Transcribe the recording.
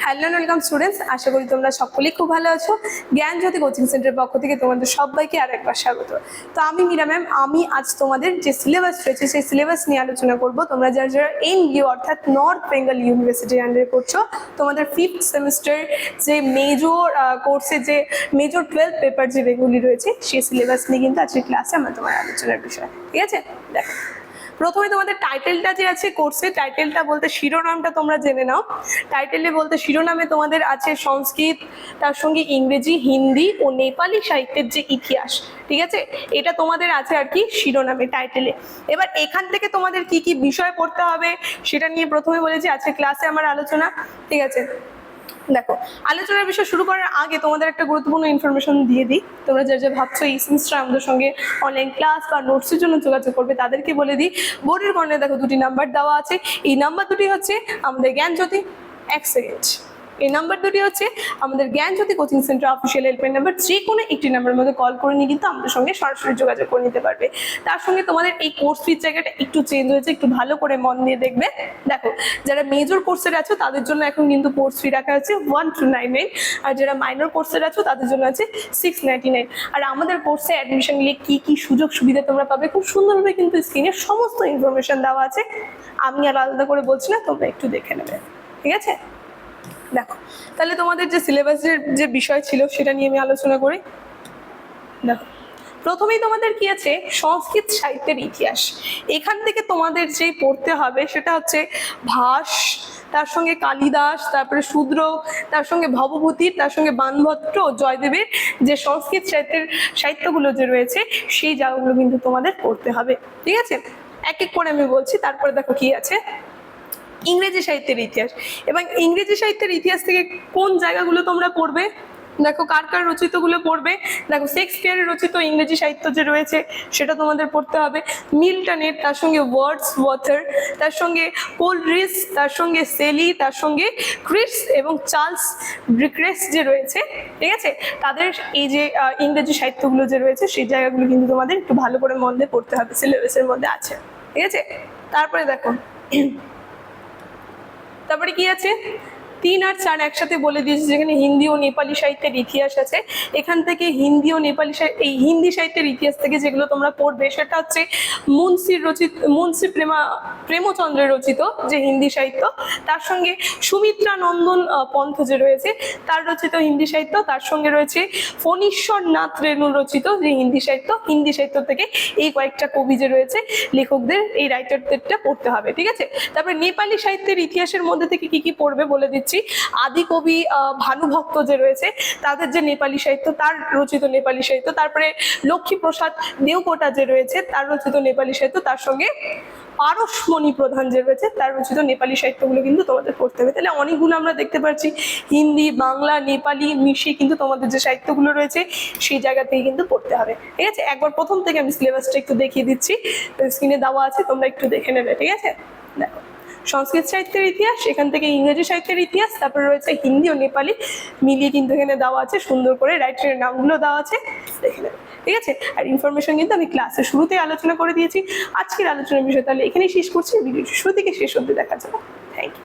Hello welcome students, আশা করি তোমরা সকলেই খুব ভালো আছো। জ্ঞানজ্যোতি কোচিং সেন্টারের পক্ষ থেকে তোমাদের সবাইকে আরেকবার স্বাগত। তো আমি মীরা ম্যাম, আমি আজ তোমাদের যে সিলেবাস রয়েছে সেই সিলেবাস নিয়ে আলোচনা করব। তোমরা যারা যারা এনইউ অর্থাৎ নর্থ বেঙ্গল ইউনিভার্সিটির আন্ডারে করছো, তোমাদের 5th সেমিস্টার যে মেজর কোর্সে যে মেজর 12 পেপার যে যেগুলি রয়েছে সেই সিলেবাস নিয়ে কিন্তু আজকে ক্লাসে আমার তোমার আলোচনার বিষয়। ঠিক আছে, দেখো প্রথমে তোমাদের টাইটেলটা যে আছে কোর্সে, টাইটেলটা বলতে শিরোনামটা তোমরা জেনে নাও। টাইটেলে বলতে শিরোনামে তোমাদের আছে সংস্কৃত, তার সঙ্গে ইংরেজি, হিন্দি ও নেপালি সাহিত্যের যে ইতিহাস। ঠিক আছে, এটা তোমাদের আছে আর কি শিরোনামে, টাইটেলে। এবার এখান থেকে তোমাদের কি কি বিষয় পড়তে হবে সেটা নিয়ে প্রথমে বলেছি আজকে ক্লাসে আমার আলোচনা। ঠিক আছে, দেখো আলোচনার বিষয় শুরু করার আগে তোমাদের একটা গুরুত্বপূর্ণ ইনফরমেশন দিয়ে দিই। তোমরা যা যা ভাবছো এই সেমিস্টার আমাদের সঙ্গে অনলাইন ক্লাস বা নোটসের জন্য যোগাযোগ করবে, তাদেরকে বলে দিই বোর্ডের কর্নারে দেখো দুটি নাম্বার দেওয়া আছে। এই নাম্বার দুটি হচ্ছে আমাদের জ্ঞানজ্যোতি, এক সেকেন্ড, এই নাম্বার দুটি হচ্ছে আমাদের Gyanjyoti coaching centre official helpline number. যে কোনো একটি নাম্বারের মধ্যে কল করে নিয়ে কিন্তু আমাদের সঙ্গে সরাসরি যোগাযোগ করে নিতে পারবে। তার সঙ্গে তোমাদের এই কোর্স ফির জায়গাটা একটু চেঞ্জ হয়েছে, একটু ভালো করে মন দিয়ে দেখবে। দেখো যারা মেজর কোর্সের আছো তাদের জন্য এখন কিন্তু কোর্স ফি রাখা আছে 1299, আর যারা মাইনর কোর্সের আছো তাদের জন্য আছে 699। আর আমাদের কোর্সে অ্যাডমিশন নিয়ে কি কি সুযোগ সুবিধা তোমরা পাবে খুব সুন্দরভাবে কিন্তু স্ক্রিনে সমস্ত ইনফরমেশন দেওয়া আছে। আমি আর আলাদা করে বলছি না, তোমরা একটু দেখে নেবে। ঠিক আছে, দেখো তাহলে তোমাদের যে সিলেবাসের যে বিষয় ছিল সেটা নিয়ে আমি আলোচনা করি। দেখো প্রথমেই তোমাদের কি আছে সংস্কৃত সাহিত্যের ইতিহাস। এখান থেকে তোমাদের যে পড়তে হবে সেটা হচ্ছে ভাস, তার সঙ্গে কালিদাস, তারপরে শূদ্র, তার সঙ্গে ভবভূতি, তার সঙ্গে বাণভট্ট ও জয়দেবের যে সংস্কৃত সাহিত্যগুলো যে রয়েছে সেই জায়গাগুলো কিন্তু তোমাদের পড়তে হবে। ঠিক আছে, এক এক করে আমি বলছি। তারপরে দেখো কি আছে ইংরেজি সাহিত্যের ইতিহাস। এবং ইংরেজি সাহিত্যের ইতিহাস থেকে কোন জায়গাগুলো তোমরা পড়বে, দেখো কার কার রচিতগুলো পড়বে। দেখো শেক্সপিয়ারের রচিত ইংরেজি সাহিত্য যে রয়েছে সেটা তোমাদের পড়তে হবে। মিল্টনের, তার সঙ্গে ওয়ার্ডসওয়ার্থের, তার সঙ্গে কোলরিজ, তার সঙ্গে সেলি, তার সঙ্গে ক্রিস এবং চার্লস ডিকেন্স যে রয়েছে। ঠিক আছে, তাদের এই যে ইংরেজি সাহিত্যগুলো যে রয়েছে সেই জায়গাগুলো কিন্তু তোমাদের একটু ভালো করে মন দিয়ে পড়তে হবে, সিলেবাসের মধ্যে আছে। ঠিক আছে, তারপরে দেখো তারপরে কি আছে 3 আর 4 একসাথে বলে দিয়েছি, যেখানে হিন্দি ও নেপালি সাহিত্যের ইতিহাস আছে। এখান থেকে হিন্দি ও নেপালি এই হিন্দি সাহিত্যের ইতিহাস থেকে যেগুলো তোমরা পড়বে সেটা হচ্ছে মুন্সি প্রেমচন্দ্রের রচিত যে হিন্দি সাহিত্য, তার সঙ্গে সুমিত্রা নন্দন পন্থ যে রয়েছে তার রচিত হিন্দি সাহিত্য, তার সঙ্গে রয়েছে ফণীশ্বরনাথ রেণুর রচিত যে হিন্দি সাহিত্য। হিন্দি সাহিত্য থেকে এই কয়েকটা কবি যে রয়েছে লেখকদের, এই রাইটারদেরটা পড়তে হবে। ঠিক আছে, তারপরে নেপালি সাহিত্যের ইতিহাসের মধ্যে থেকে কি কি পড়বে বলে দিচ্ছি। আদি কবি ভানুভক্ত যে রয়েছে তাদের যে নেপালি সাহিত্য, তার রচিত নেপালি সাহিত্য। তারপরে লক্ষ্মীপ্রসাদ দেওকোটা যে রয়েছে তার রচিত নেপালি সাহিত্য, তার সঙ্গে পারসমণি প্রধান যে রয়েছে তার রচিত নেপালি সাহিত্যগুলো কিন্তু তোমাদের পড়তে হবে। তাহলে অনেকগুলো আমরা দেখতে পাচ্ছি হিন্দি, বাংলা, নেপালি মিশিয়ে কিন্তু তোমাদের যে সাহিত্যগুলো রয়েছে সেই জায়গা থেকে কিন্তু পড়তে হবে। ঠিক আছে, একবার প্রথম থেকে আমি সিলেবাসটা একটু দেখিয়ে দিচ্ছি, স্ক্রিনে দেওয়া আছে, তোমরা একটু দেখে নেবে। ঠিক আছে, দেখো সংস্কৃত সাহিত্যের ইতিহাস, এখান থেকে ইংরেজি সাহিত্যের ইতিহাস, তারপরে রয়েছে হিন্দি ও নেপালি মিলিয়ে কিন্তু এখানে দেওয়া আছে, সুন্দর করে রাইটারের নামগুলো দেওয়া আছে, দেখে নেবে। ঠিক আছে, আর ইনফরমেশন কিন্তু আমি ক্লাসের শুরুতেই আলোচনা করে দিয়েছি। আজকের আলোচনার বিষয় তাহলে এখানেই শেষ করছি। ভিডিওটি শুরু থেকে শেষ অবধি দেখার জন্য